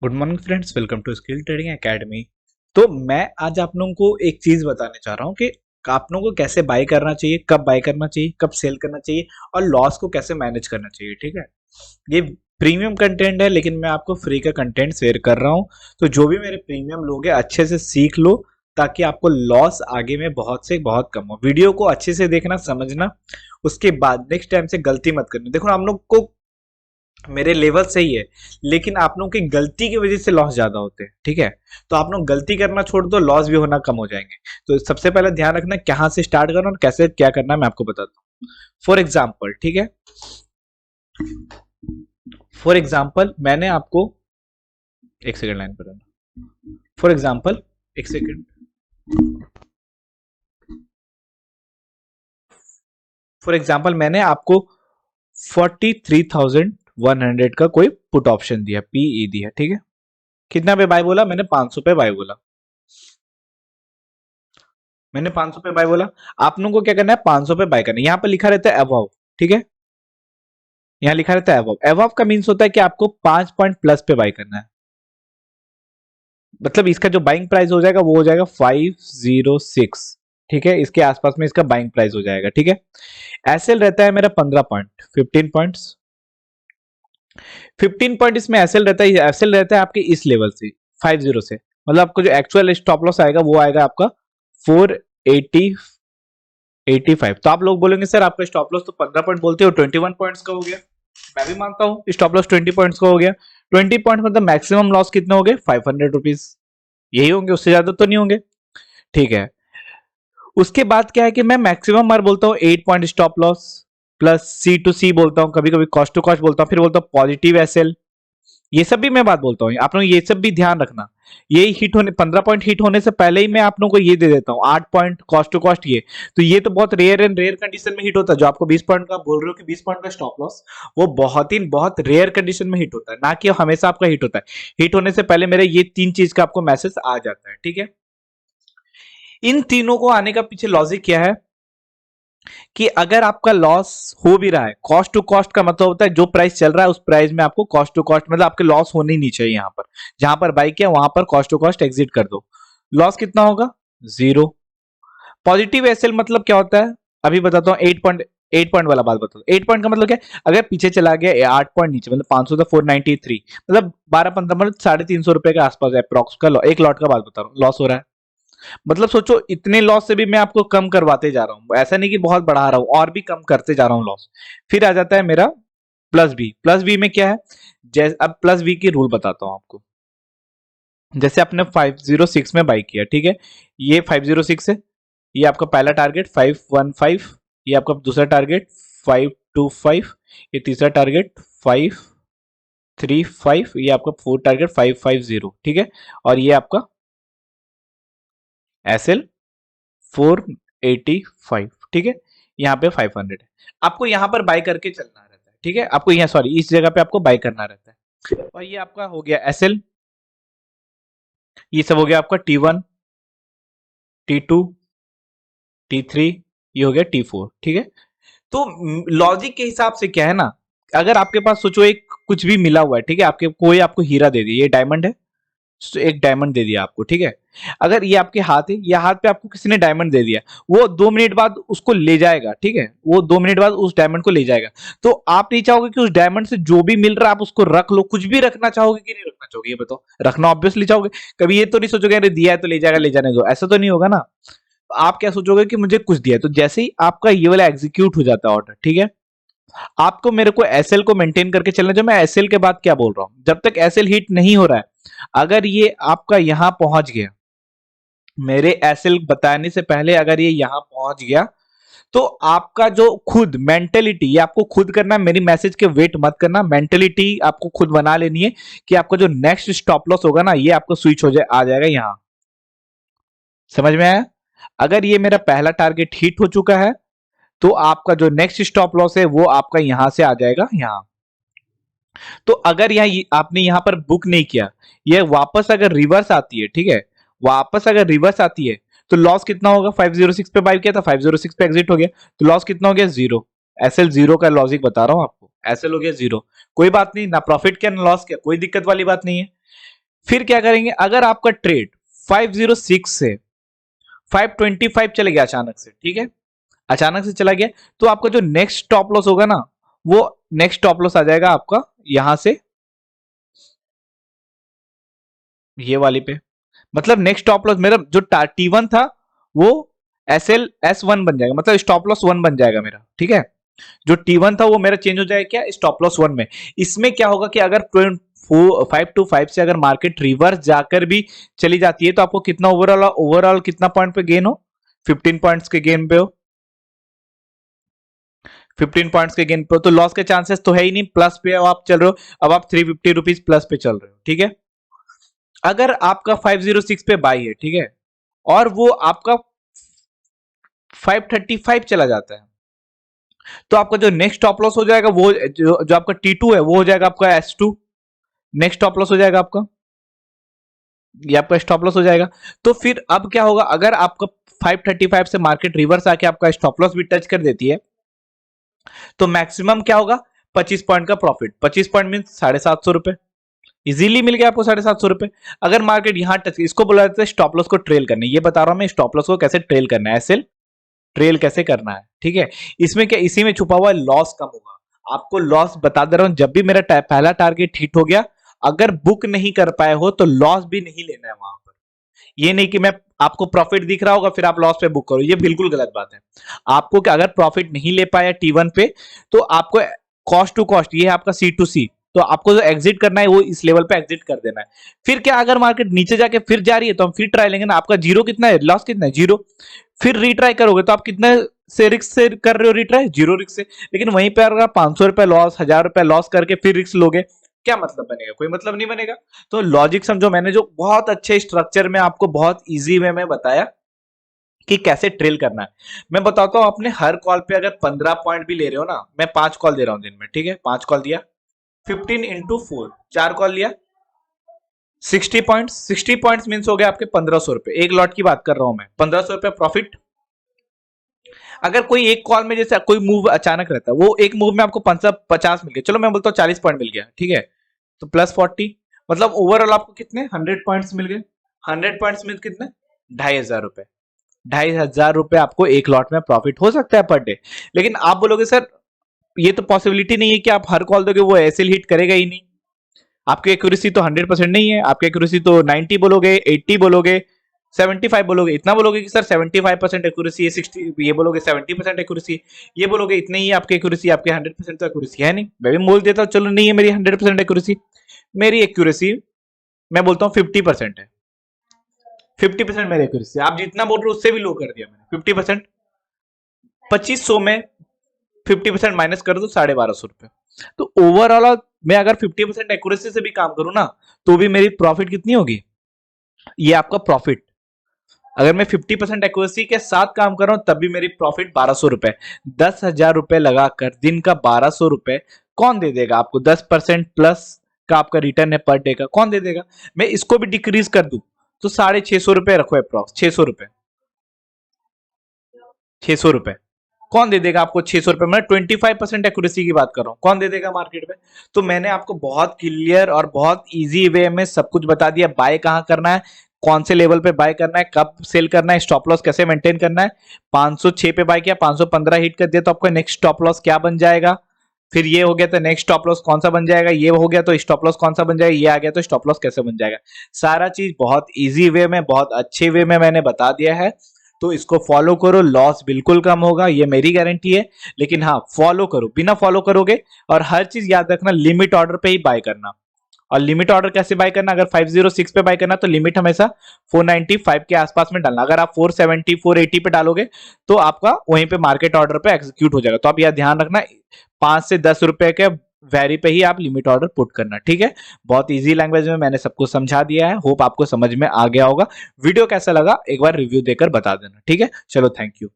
Good morning friends, welcome to skill trading academy. तो मैं आज आप लोगों को एक चीज बताने चाह रहा हूँ कि आप लोगों को कैसे बाय करना चाहिए, कब बाय करना चाहिए, कब सेल करना चाहिए और लॉस को कैसे मैनेज करना चाहिए। ठीक है, ये प्रीमियम कंटेंट है लेकिन मैं आपको फ्री का कंटेंट शेयर कर रहा हूँ। तो जो भी मेरे प्रीमियम लोग हैं अच्छे से सीख लो ताकि आपको लॉस आगे में बहुत से बहुत कम हो। वीडियो को अच्छे से देखना, समझना, उसके बाद नेक्स्ट टाइम से गलती मत करनी। देखो हम लोग को मेरे लेवल सही है लेकिन आप लोगों की गलती की वजह से लॉस ज्यादा होते हैं। ठीक है, तो आप लोग गलती करना छोड़ दो, लॉस भी होना कम हो जाएंगे। तो सबसे पहले ध्यान रखना कहाँ से स्टार्ट करना और कैसे क्या करना है मैं आपको बताता हूँ। फॉर एग्जाम्पल, ठीक है, फॉर एग्जाम्पल मैंने आपको एक सेकंड लाइन पर रहना। फॉर एग्जाम्पल, एक सेकंड, फॉर एग्जाम्पल मैंने आपको 43,100 का कोई पुट ऑप्शन दिया, पीई दिया। ठीक है, कितना पे बाय बोला मैंने? 500 पे बाय बोला। मैंने 500 पे बाय बोला। आप लोगों को क्या करना है? 500 पे बाय करना है। यहाँ पर लिखा रहता है अबव। ठीक है, यहाँ लिखा रहता है अबव। अबव का मीन्स होता है कि आपको 5 पॉइंट प्लस पे बाय करना है। मतलब इसका जो बाइंग प्राइस हो जाएगा वो हो जाएगा 506। ठीक है, इसके आसपास में इसका बाइंग प्राइस हो जाएगा। ठीक है, एसएल रहता है मेरा 15 पॉइंट, 15 पॉइंट्स, 15 पॉइंट इसमें एसएल रहता है। एसएल रहता है आपके इस लेवल से 50 से, मतलब आपको जो एक्चुअल स्टॉप लॉस आएगा वो आएगा आपका 485। तो आप लोग बोलेंगे सर आपका स्टॉप लॉस तो 15 पॉइंट बोलते हो, 21 पॉइंट्स का हो गया। मैं भी मानता हूं स्टॉप लॉस 20 पॉइंट्स का हो गया। 20 पॉइंट मतलब मैक्सिमम लॉस कितने हो गए? 500 रुपीज, यही होंगे, उससे ज्यादा तो नहीं होंगे। ठीक है, उसके बाद क्या है कि मैं मैक्सिमम मार बोलता हूँ 8 point stop loss, plus C to C बोलता हूँ, कभी कभी कॉस्ट टू कॉस्ट बोलता हूँ, फिर बोलता हूँ पॉजिटिव एसएल। ये सब भी मैं बात बोलता हूँ, आप लोग ये सब भी ध्यान रखना। ये हिट होने 15 पॉइंट हिट होने से पहले ही मैं आप लोगों को ये दे देता हूँ 8 पॉइंट कॉस्ट टू कॉस्ट। ये तो ये तो बहुत रेयर एंड रेयर कंडीशन में हिट होता है। जो आपको 20 पॉइंट का बोल रहे हो कि 20 पॉइंट का स्टॉप लॉस, वो बहुत रेयर कंडीशन में हिट होता है, ना कि हमेशा आपका हिट होता है। हिट होने से पहले मेरे ये 3 चीज का आपको मैसेज आ जाता है। ठीक है, इन तीनों को आने का पीछे लॉजिक क्या है कि अगर आपका लॉस हो भी रहा है, कॉस्ट टू कॉस्ट का मतलब होता है जो प्राइस चल रहा है उस प्राइस में आपको कॉस्ट टू कॉस्ट, मतलब आपके लॉस होने ही नहीं चाहिए। यहां पर जहां पर बाई किया वहां पर कॉस्ट टू कॉस्ट एग्जिट कर दो। लॉस कितना होगा? 0। पॉजिटिव एसएल मतलब क्या होता है अभी बताता हूँ। 8 पॉइंट वाला बात बताता हूँ। 8 पॉइंट का मतलब क्या है? अगर पीछे चला गया 8 पॉइंट नीचे, मतलब 500 था 493, मतलब 12-15, मतलब 350 रुपए के आसपास अप्रॉक्स का एक लॉट का बात बता रहा हूँ लॉस हो रहा है। मतलब सोचो इतने लॉस से भी मैं आपको कम करवाते जा रहा हूं, ऐसा नहीं कि बहुत बढ़ा रहा हूं, और भी कम करते जा रहा हूं लॉस। फिर आ जाता है मेरा प्लस बी। प्लस बी में क्या है? जैसे अब प्लस बी की रूल बताता हूं आपको। जैसे आपने 506 में बाई किया, ठीक है, ये 506 है, ये आपका पहला टारगेट 515, ये आपका दूसरा टारगेट 525, ये तीसरा टारगेट 535, ये आपका फोर्थ टारगेट 550। ठीक है, और ये आपका एस एल 485। ठीक है, यहाँ पे 500 है। आपको यहाँ पर बाय करके चलना रहता है। ठीक है, आपको यहाँ सॉरी इस जगह पे आपको बाय करना रहता है। और ये आपका हो गया एसएल, ये सब हो गया आपका T1, T2, T3, ये हो गया T4। ठीक है, तो लॉजिक के हिसाब से क्या है ना, अगर आपके पास सोचो एक कुछ भी मिला हुआ है, ठीक है, आपके कोई आपको हीरा दे दिया, ये डायमंड है, तो एक डायमंड दे दिया आपको। ठीक है, अगर ये आपके हाथ है, ये हाथ पे आपको किसी ने डायमंड दे दिया, वो 2 मिनट बाद उसको ले जाएगा। ठीक है, वो 2 मिनट बाद उस डायमंड को ले जाएगा। तो आप नहीं चाहोगे कि उस डायमंड से जो भी मिल रहा है आप उसको रख लो? कुछ भी रखना चाहोगे कि नहीं रखना चाहोगे? ये बताओ। रखना ऑब्वियसली चाहोगे। कभी ये तो नहीं सोचोगे अरे दिया है तो ले जाएगा, ले जाने दो, ऐसा तो नहीं होगा ना। तो आप क्या सोचोगे कि मुझे कुछ दिया है। तो जैसे ही आपका ये वाला एग्जीक्यूट हो जाता है ऑर्डर, ठीक है, आपको मेरे को एसएल को मेंटेन करके चलना। जो मैं एसएल के बाद क्या बोल रहा हूं, जब तक एसएल हिट नहीं हो रहा है, अगर ये आपका यहां पहुंच गया, मेरे एसएल बताने से पहले अगर ये यहां पहुंच गया, तो आपका जो खुद मेंटेलिटी, ये आपको खुद करना है। मेरी मैसेज के वेट मत करना, मेंटेलिटी आपको खुद बना लेनी है कि आपका जो नेक्स्ट स्टॉप लॉस होगा ना, ये आपको स्विच हो जाए, आ जाएगा यहां। समझ में आया? अगर ये मेरा पहला टारगेट हिट हो चुका है तो आपका जो नेक्स्ट स्टॉप लॉस है वो आपका यहां से आ जाएगा यहां। तो अगर यहाँ आपने यहां पर बुक नहीं किया, ये वापस अगर रिवर्स आती है, ठीक है, वापस अगर रिवर्स आती है, तो लॉस कितना होगा? 506 पे बाय किया था, 506 पे एग्जिट हो गया, तो लॉस कितना हो गया? 0। एसएल 0 का लॉजिक बता रहा हूं आपको। एसएल हो गया 0, कोई बात नहीं, ना प्रॉफिट क्या ना लॉस क्या, कोई दिक्कत वाली बात नहीं है। फिर क्या करेंगे, अगर आपका ट्रेड 506 से 525 चले गया अचानक से, ठीक है, अचानक से चला गया, तो आपका जो नेक्स्ट स्टॉप लॉस होगा ना, वो नेक्स्ट स्टॉप लॉस आ जाएगा आपका यहां से ये वाली पे। मतलब नेक्स्ट स्टॉप लॉस मेरा जो T1 था वो SL S1 बन जाएगा, मतलब स्टॉप लॉस 1 बन जाएगा मेरा, ठीक है। जो T1 था वो मेरा चेंज हो जाएगा क्या, स्टॉप लॉस 1 में। इसमें क्या होगा कि अगर 525 से अगर मार्केट रिवर्स जाकर भी चली जाती है तो आपको कितना ओवरऑल कितना पॉइंट पे गेन हो, 15 पॉइंट्स के गेन पे हो, 15 पॉइंट्स के गेन पे हो, तो लॉस के चांसेस तो है ही नहीं, प्लस पे आप चल रहे हो, अब आप 350 रुपीज प्लस पे चल रहे हो, ठीक है। अगर आपका 506 पे बाई है, ठीक है, और वो आपका 535 चला जाता है, तो आपका जो नेक्स्ट स्टॉप लॉस हो जाएगा वो जो आपका T2 है वो हो जाएगा आपका S2, नेक्स्ट स्टॉप लॉस हो जाएगा आपका, ये आपका स्टॉप लॉस हो जाएगा। तो फिर अब क्या होगा, अगर आपका 535 से मार्केट रिवर्स आके आपका स्टॉप लॉस भी टच कर देती है, तो मैक्सिमम क्या होगा, 25 पॉइंट का प्रॉफिट। 25 पॉइंट मीन 750 रुपए, इजीली मिल गया आपको 750 रुपए। अगर मार्केट यहां टच, इसको बोला जाता है स्टॉप लॉस को ट्रेल करना, ये बता रहा हूं मैं स्टॉप लॉस को कैसे ट्रेल करना है, एसएल ट्रेल कैसे करना है, ठीक है। इसमें क्या, इसी में छुपा हुआ लॉस कम होगा, आपको लॉस बता दे रहा हूं। जब भी मेरा पहला टारगेट हिट हो गया, अगर बुक नहीं कर पाए हो तो लॉस भी नहीं लेना है वहां पर। ये नहीं कि मैं आपको प्रॉफिट दिख रहा होगा फिर आप लॉस पे बुक करो, ये बिल्कुल गलत बात है। आपको कि अगर प्रॉफिट नहीं ले पाया T1 पे, तो आपको कॉस्ट टू कॉस्ट, ये है आपका C2C, तो आपको जो एग्जिट करना है वो इस लेवल पे एग्जिट कर देना है। फिर क्या, अगर मार्केट नीचे जाके फिर जा रही है तो हम फिर ट्राई लेंगे ना। आपका जीरो कितना है, लॉस कितना है, जीरो, फिर रीट्राई करोगे तो आप कितना से रिस्क से कर रहे हो रिट्राई, जीरो रिस्क से। लेकिन वहीं पे अगर आप 500 रुपए लॉस, 1000 रुपए लॉस करके फिर रिस्क लोगे, क्या मतलब बनेगा, कोई मतलब नहीं बनेगा। तो लॉजिक समझो, मैंने जो बहुत अच्छे स्ट्रक्चर में आपको बहुत इजी वे में बताया कि कैसे ट्रेल करना है। मैं बताता हूं, आपने हर कॉल पे अगर 15 पॉइंट भी ले रहे हो ना, मैं 5 कॉल दे रहा हूं दिन में, ठीक है, 5 कॉल दिया, 15 इंटू 4, 4 कॉल लिया, 60 पॉइंट, 60 पॉइंट मीन हो गया आपके 1500 रुपए, एक लॉट की बात कर रहा हूं मैं, 1500 रुपए प्रॉफिट। अगर कोई एक कॉल में जैसे कोई मूव अचानक रहता है, वो एक मूव में आपको 50 मिल गया, चलो मैं बोलता हूँ 40 पॉइंट मिल गया, ठीक है, तो प्लस 40, मतलब ओवरऑल आपको कितने 100 पॉइंट्स मिल गए। 100 पॉइंट्स में कितने, 2500 रुपए, 2500 रुपए आपको एक लॉट में प्रॉफिट हो सकता है पर डे। लेकिन आप बोलोगे सर ये तो पॉसिबिलिटी नहीं है कि आप हर कॉल दोगे वो ऐसे हिट करेगा ही नहीं, आपकी एक्यूरेसी तो 100% नहीं है, आपकी एक्यूरेसी तो 90 बोलोगे, 80 बोलोगे, 75 बोलोगे, इतना बोलोगे कि सर 75% एक्यूरेसी है, 60 ये बोलोगे 70% एक्यूरेसी, ये बोलोगे इतनी ही आपकी एक्यूरेसी, आपके 100% तो एक्यूरेसी है नहीं। मैं भी बोल देता हूँ चलो नहीं है मेरी 100% एक्यूरेसी, मेरी एक्यूरेसी मैं बोलता हूँ 50% है, 50% मेरी एक्यूरेसी। आप जितना बोल रहे हो उससे भी लो कर दिया मैंने, 50%, 2500 में 50% माइनस कर दो 1250 रुपए। तो ओवरऑल मैं अगर 50% एक्यूरेसी से भी काम करूं ना, तो भी मेरी प्रॉफिट कितनी होगी, ये आपका प्रॉफिट। अगर मैं 50% एक्यूरेसी के साथ काम कर रहा हूं तब भी मेरी प्रॉफिट 1200 रुपए, 10,000 रुपए लगाकर दिन का 1200 रुपए कौन दे देगा आपको, 10% प्लस का आपका रिटर्न है पर डे का, कौन दे देगा। मैं इसको भी डिक्रीज कर दूं तो 650 रुपए रखो अप्रॉक्स, 600 रुपए, 600 रुपए कौन दे देगा आपको, 600 रुपए, मैं 25% एक्यूरेसी की बात कर रहा हूं, कौन दे देगा मार्केट में। तो मैंने आपको बहुत क्लियर और बहुत इजी वे में सब कुछ बता दिया, बाय कहां करना है, कौन से लेवल पे बाय करना है, कब सेल करना है, स्टॉप लॉस कैसे मेंटेन करना है। 506 पे बाय किया, 515 हिट कर दिया तो आपका नेक्स्ट स्टॉप लॉस क्या बन जाएगा, फिर ये हो गया तो नेक्स्ट स्टॉप लॉस कौन सा बन जाएगा, ये हो गया तो स्टॉप लॉस कौन सा बन जाएगा, ये आ गया तो स्टॉप लॉस कैसे बन जाएगा। सारा चीज बहुत इजी वे में, बहुत अच्छे वे में मैंने बता दिया है, तो इसको फॉलो करो, लॉस बिल्कुल कम होगा, ये मेरी गारंटी है। लेकिन हाँ फॉलो करो, बिना फॉलो करोगे, और हर चीज याद रखना लिमिट ऑर्डर पे ही बाय करना। और लिमिट ऑर्डर कैसे बाय करना, अगर 506 पे बाय करना तो लिमिट हमेशा 495 के आसपास में डालना। अगर आप 470 480 पे डालोगे तो आपका वहीं पे मार्केट ऑर्डर पे एग्जीक्यूट हो जाएगा। तो आप यह ध्यान रखना 5 से 10 रुपए के वैरी पे ही आप लिमिट ऑर्डर पुट करना, ठीक है। बहुत इजी लैंग्वेज में मैंने सबको समझा दिया है, होप आपको समझ में आ गया होगा। वीडियो कैसा लगा एक बार रिव्यू देकर बता देना, ठीक है। चलो थैंक यू।